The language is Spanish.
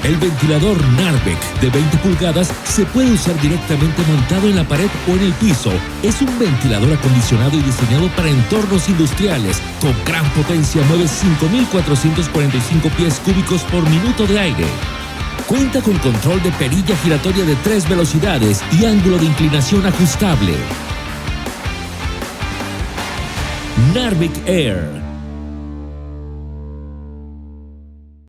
El ventilador Narvec de 20 pulgadas se puede usar directamente montado en la pared o en el piso. Es un ventilador acondicionado y diseñado para entornos industriales. Con gran potencia mueve 5.445 pies cúbicos por minuto de aire. Cuenta con control de perilla giratoria de 3 velocidades y ángulo de inclinación ajustable. Narvec Air.